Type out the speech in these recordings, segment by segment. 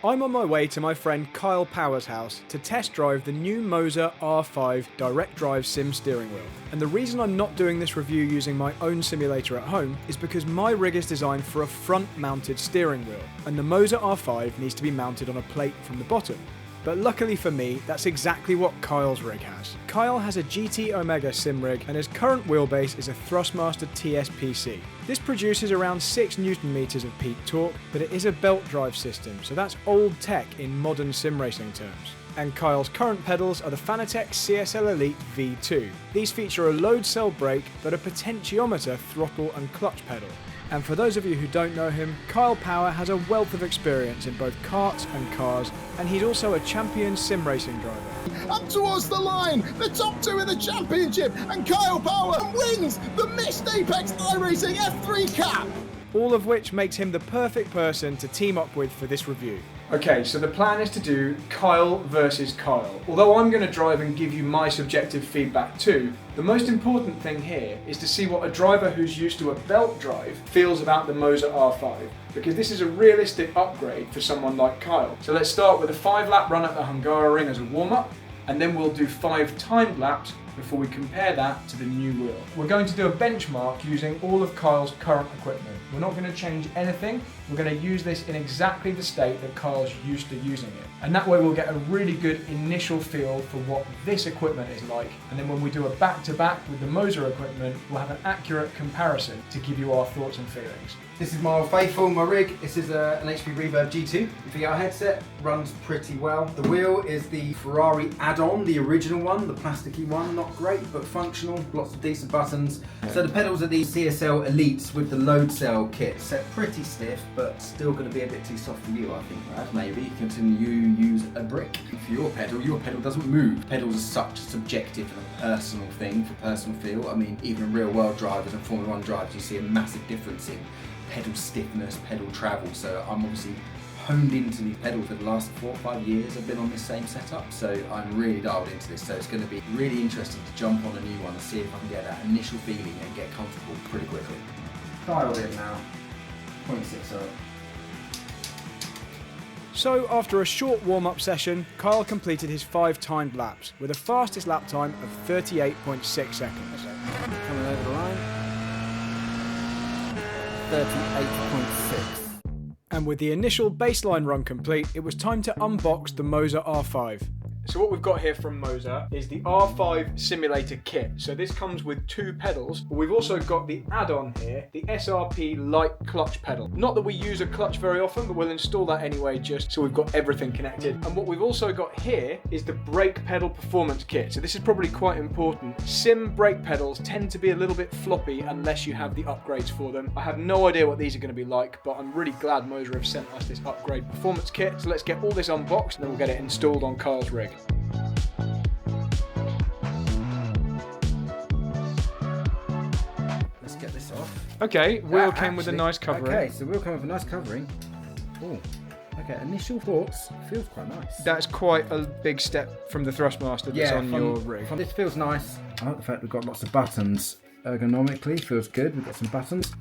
I'm on my way to my friend Kyle Power's house to test drive the new Moza R5 direct drive sim steering wheel. And the reason I'm not doing this review using my own simulator at home is because my rig is designed for a front mounted steering wheel, and the Moza R5 needs to be mounted on a plate from the bottom. But luckily for me, that's exactly what Kyle's rig has. Kyle has a GT Omega sim rig and his current wheelbase is a Thrustmaster TSPC. This produces around 6 Nm of peak torque, but it is a belt drive system, so that's old tech in modern sim racing terms. And Kyle's current pedals are the Fanatec CSL Elite V2. These feature a load cell brake but a potentiometer throttle and clutch pedal. And for those of you who don't know him, Kyle Power has a wealth of experience in both karts and cars, and he's also a champion sim racing driver. Up towards the line, the top 2 in the championship, and Kyle Power wins the Missed Apex iRacing F3 Cup! All of which makes him the perfect person to team up with for this review. Okay, so the plan is to do Kyle versus Kyle. Although I'm going to drive and give you my subjective feedback too, the most important thing here is to see what a driver who's used to a belt drive feels about the Moza R5, because this is a realistic upgrade for someone like Kyle. So let's start with a 5-lap run at the Hungaroring as a warm-up, and then we'll do 5 timed laps before we compare that to the new wheel. We're going to do a benchmark using all of Kyle's current equipment. We're not going to change anything. We're going to use this in exactly the state that Kyle's used to using it. And that way we'll get a really good initial feel for what this equipment is like. And then when we do a back-to-back with the Moza equipment, we'll have an accurate comparison to give you our thoughts and feelings. This is my old faithful, my rig. This is an HP Reverb G2. The VR headset runs pretty well. The wheel is the Ferrari add-on, the original one, the plasticky one. Not great, but functional, lots of decent buttons. So the pedals are the CSL Elites with the load cell kit. Set pretty stiff, but still going to be a bit too soft for you, I think, Brad. Maybe continue you use a brick. For your pedal doesn't move. Pedals are such a subjective and a personal thing for personal feel. I mean, even in real world drivers and Formula 1 drivers, you see a massive difference in pedal stiffness, pedal travel. So I'm obviously honed into these pedals for the last 4 or 5 years. I've been on this same setup, so I'm really dialed into this. So it's going to be really interesting to jump on a new one and see if I can get that initial feeling and get comfortable pretty quickly. Dialed in now, 0.60. So after a short warm-up session, Kyle completed his 5 timed laps with a fastest lap time of 38.6 seconds. Coming over the line, 38.6. And with the initial baseline run complete, it was time to unbox the Moza R5. So what we've got here from Moza is the R5 simulator kit. So this comes with 2 pedals, but we've also got the add-on here, the SRP light clutch pedal. Not that we use a clutch very often, but we'll install that anyway just so we've got everything connected. And what we've also got here is the brake pedal performance kit. So this is probably quite important. Sim brake pedals tend to be a little bit floppy unless you have the upgrades for them. I have no idea what these are going to be like, but I'm really glad Moza have sent us this upgrade performance kit. So let's get all this unboxed and then we'll get it installed on Kyle's rig. Let's get this off. Okay, wheel came with a nice covering. Okay, so wheel came with a nice covering. Oh, okay, initial thoughts. Feels quite nice. That's quite a big step from the Thrustmaster that's on your rig. This feels nice. I like the fact we've got lots of buttons. Ergonomically, feels good. We've got some buttons.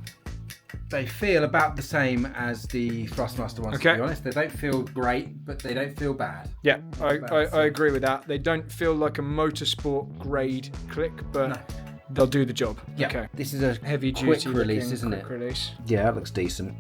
They feel about the same as the Thrustmaster ones, to be honest. They don't feel great, but they don't feel bad. Yeah, I agree with that. They don't feel like a motorsport grade click, but they'll do the job. Yeah. Okay. This is a heavy quick duty release, isn't it? Quick release. Yeah, that looks decent.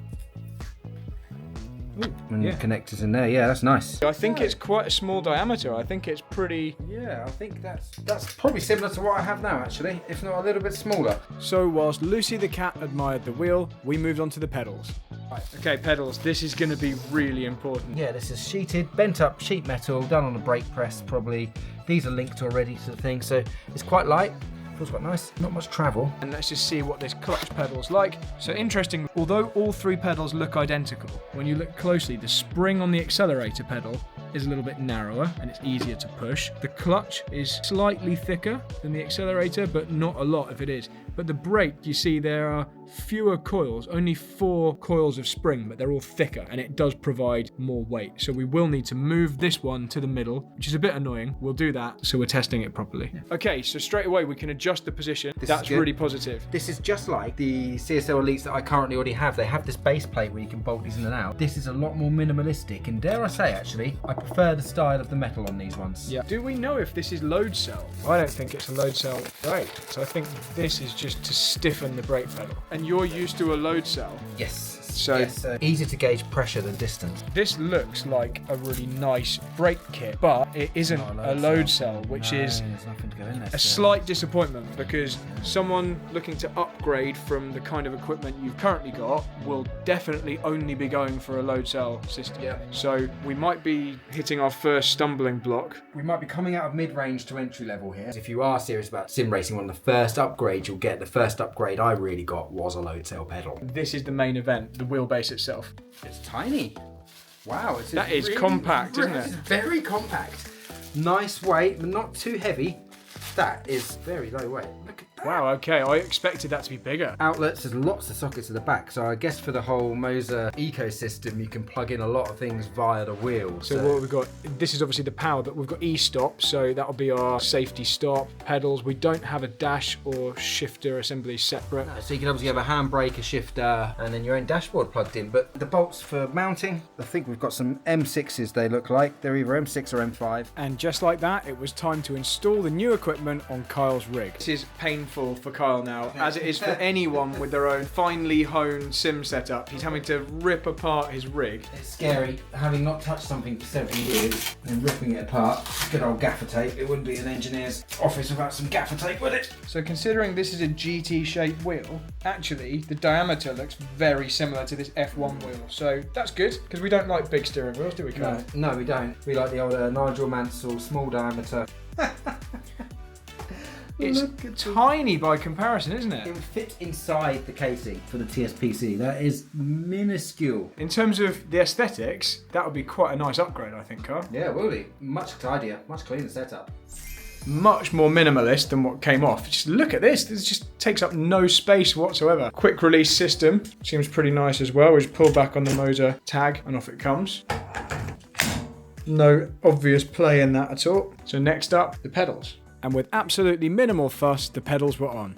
Ooh, and the connectors in there, yeah, that's nice. I think it's quite a small diameter. I think it's pretty... Yeah, I think that's probably similar to what I have now, actually, if not a little bit smaller. So whilst Lucy the cat admired the wheel, we moved on to the pedals. Right. Okay, pedals. This is going to be really important. Yeah, this is sheeted, bent up sheet metal, done on a brake press probably. These are linked already to the thing, so it's quite light. Feels quite nice, not much travel. And let's just see what this clutch pedal's like. So interesting, although all 3 pedals look identical, when you look closely, the spring on the accelerator pedal is a little bit narrower and it's easier to push. The clutch is slightly thicker than the accelerator, but not a lot if it is. But the brake, you see there are fewer coils, only 4 coils of spring, but they're all thicker, and it does provide more weight. So we will need to move this one to the middle, which is a bit annoying. We'll do that, so we're testing it properly. Okay, so straight away we can adjust the position. That's really positive. This is just like the CSL Elites that I currently already have. They have this base plate where you can bolt these in and out. This is a lot more minimalistic, and dare I say, actually, I prefer the style of the metal on these ones. Yeah. Do we know if this is load cell? I don't think it's a load cell brake, so I think this is just to stiffen the brake pedal. And you're used to a load cell? Yes. So yes, easier to gauge pressure than distance. This looks like a really nice brake kit, but it isn't a load cell, which is there's nothing to go in there a still. slight disappointment, because someone looking to upgrade from the kind of equipment you've currently got will definitely only be going for a load cell system. Yeah. So we might be hitting our first stumbling block. We might be coming out of mid-range to entry level here. If you are serious about sim racing, one of the first upgrades you'll get, the first upgrade I really got was a load cell pedal. This is the main event, the wheelbase itself. It's tiny. Wow, That is compact, isn't it? It's very compact. Nice weight, but not too heavy. That is very low weight. Look at that. Wow, okay, I expected that to be bigger. Outlets, there's lots of sockets at the back, so I guess for the whole Moza ecosystem, you can plug in a lot of things via the wheel. So what we've got, this is obviously the power, but we've got e-stop, so that'll be our safety stop. Pedals, we don't have a dash or shifter assembly separate. So you can obviously have a handbrake, a shifter, and then your own dashboard plugged in. But the bolts for mounting, I think we've got some M6s they look like. They're either M6 or M5. And just like that, it was time to install the new equipment on Kyle's rig. This is painful for Kyle now, as it is for anyone with their own finely honed sim setup. He's having to rip apart his rig. It's scary, having not touched something for 7 years and ripping it apart. Good old gaffer tape. It wouldn't be an engineer's office without some gaffer tape, would it? So considering this is a GT shaped wheel, actually the diameter looks very similar to this F1 wheel. So that's good, because we don't like big steering wheels, do we, Kyle? No, we don't. We like the old Nigel Mansell small diameter. It's tiny by comparison, isn't It it? would fit inside the casing for the TSPC. That is minuscule. In terms of the aesthetics, that would be quite a nice upgrade, I think, Kyle. Yeah, it will be. Much tidier, much cleaner setup. Much more minimalist than what came off. Just look at this. This just takes up no space whatsoever. Quick release system. Seems pretty nice as well. We just pull back on the Moza tag and off it comes. No obvious play in that at all. So next up, the pedals. And with absolutely minimal fuss, the pedals were on.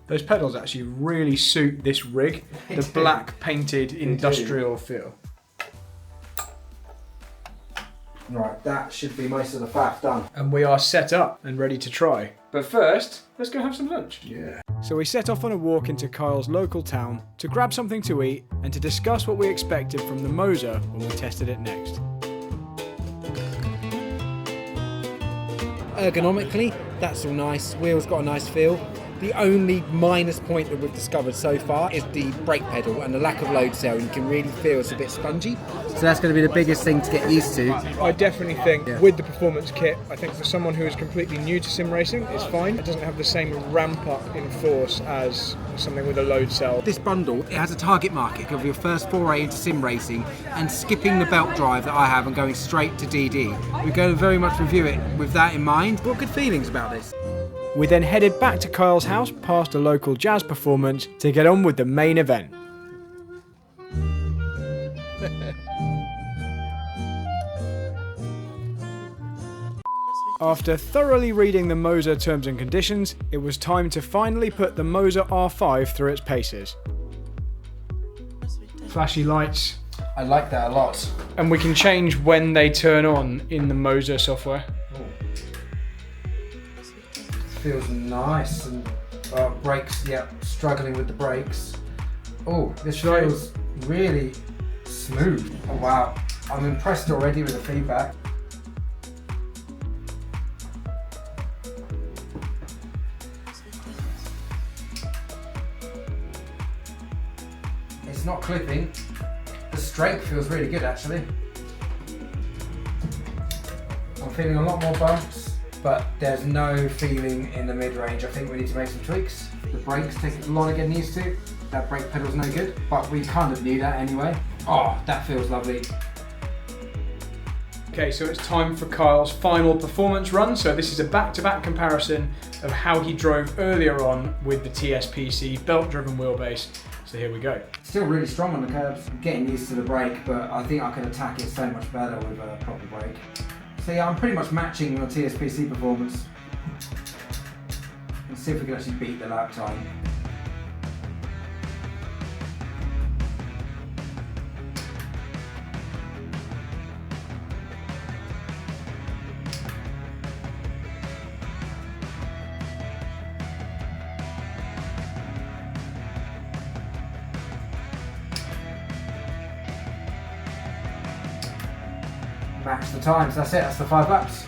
Those pedals actually really suit this rig. The black painted industrial feel. Right, that should be most of the faff done. And we are set up and ready to try. But first, let's go have some lunch. Yeah. So we set off on a walk into Kyle's local town to grab something to eat and to discuss what we expected from the Moza when we tested it next. Ergonomically, that's all nice. Wheels got a nice feel. The only minus point that we've discovered so far is the brake pedal and the lack of load cell. You can really feel it's a bit spongy. So that's going to be the biggest thing to get used to. I definitely think with the performance kit, I think for someone who is completely new to sim racing, it's fine. It doesn't have the same ramp up in force as something with a load cell. This bundle, it has a target market of your first foray into sim racing and skipping the belt drive that I have and going straight to DD. We're going to very much review it with that in mind. What good feelings about this? We then headed back to Kyle's house past a local jazz performance to get on with the main event. After thoroughly reading the Moza terms and conditions, it was time to finally put the Moza R5 through its paces. Flashy lights, I like that a lot. and we can change when they turn on in the Moza software. Feels nice. And brakes, yeah, struggling with the brakes. Oh, this feels really smooth. Oh, wow. I'm impressed already with the feedback. It's not clipping. The strength feels really good actually. I'm feeling a lot more bumps, but there's no feeling in the mid-range. I think we need to make some tweaks. The brakes take a lot of getting used to. That brake pedal's no good, but we kind of knew that anyway. Oh, that feels lovely. Okay, so it's time for Kyle's final performance run. So this is a back-to-back comparison of how he drove earlier on with the TSPC belt-driven wheelbase. So here we go. Still really strong on the curbs. I'm getting used to the brake, but I think I can attack it so much better with a proper brake. So yeah, I'm pretty much matching my TSPC performance. Let's see if we can actually beat the lap time. Match the times, that's it, that's the 5 laps.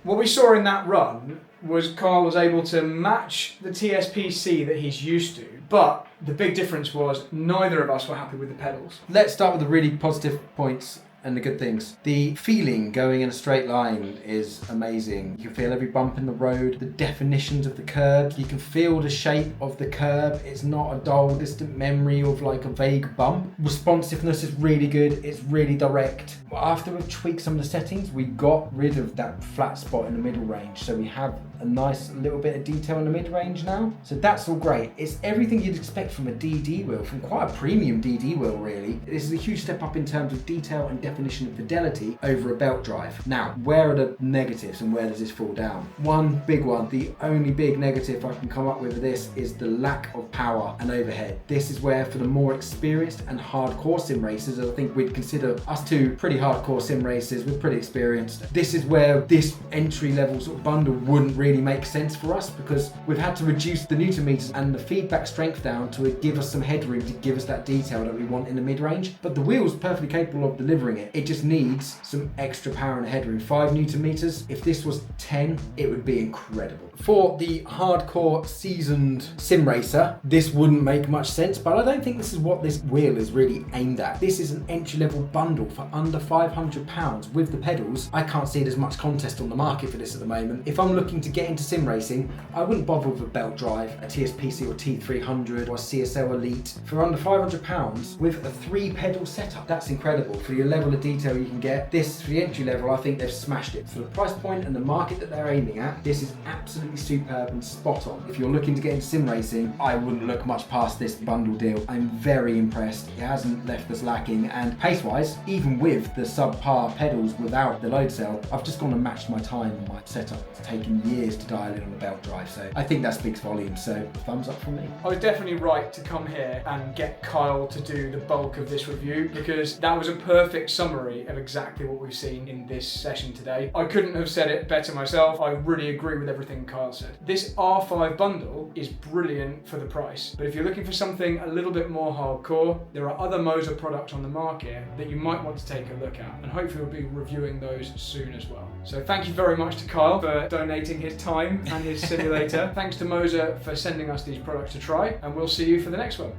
What we saw in that run was Kyle was able to match the TSPC that he's used to, but the big difference was neither of us were happy with the pedals. Let's start with the really positive points and the good things. The feeling going in a straight line is amazing. You can feel every bump in the road, the definitions of the curb. You can feel the shape of the curb. It's not a dull, distant memory of like a vague bump. Responsiveness is really good. It's really direct. After we've tweaked some of the settings, we got rid of that flat spot in the middle range. So we have a nice little bit of detail in the mid-range now. So that's all great. It's everything you'd expect from a DD wheel, from quite a premium DD wheel really. This is a huge step up in terms of detail and definition of fidelity over a belt drive. Now, where are the negatives and where does this fall down? One big one, the only big negative I can come up with this is the lack of power and overhead. This is where for the more experienced and hardcore sim racers, I think we'd consider us two pretty hardcore sim racers, we're pretty experienced. This is where this entry level sort of bundle wouldn't really make sense for us because we've had to reduce the Newton meters and the feedback strength down to give us some headroom to give us that detail that we want in the mid-range. But the wheel's perfectly capable of delivering it. It just needs some extra power and headroom. 5 Newton meters. If this was 10, it would be incredible. For the hardcore seasoned sim racer, this wouldn't make much sense, but I don't think this is what this wheel is really aimed at. This is an entry-level bundle for under £500 with the pedals. I can't see there's much contest on the market for this at the moment. If I'm looking to get into sim racing, I wouldn't bother with a belt drive, a TSPC or T300 or a CSL Elite. For under £500 with a 3-pedal setup, that's incredible. For your level of detail you can get, this for the entry level, I think they've smashed it. For the price point and the market that they're aiming at, this is absolutely superb and spot on. If you're looking to get into sim racing, I wouldn't look much past this bundle deal. I'm very impressed. It hasn't left us lacking, and pace-wise, even with the subpar pedals without the load cell, I've just gone and matched my time and my setup. It's taken years to dial in on the belt drive, so I think that speaks volumes, so thumbs up from me. I was definitely right to come here and get Kyle to do the bulk of this review because that was a perfect summary of exactly what we've seen in this session today. I couldn't have said it better myself. I really agree with everything Kyle said. This R5 bundle is brilliant for the price, but if you're looking for something a little bit more hardcore, there are other Moza products on the market that you might want to take a look at, and hopefully we'll be reviewing those soon as well. So thank you very much to Kyle for donating his time and his simulator. Thanks to Moza for sending us these products to try, and we'll see you for the next one.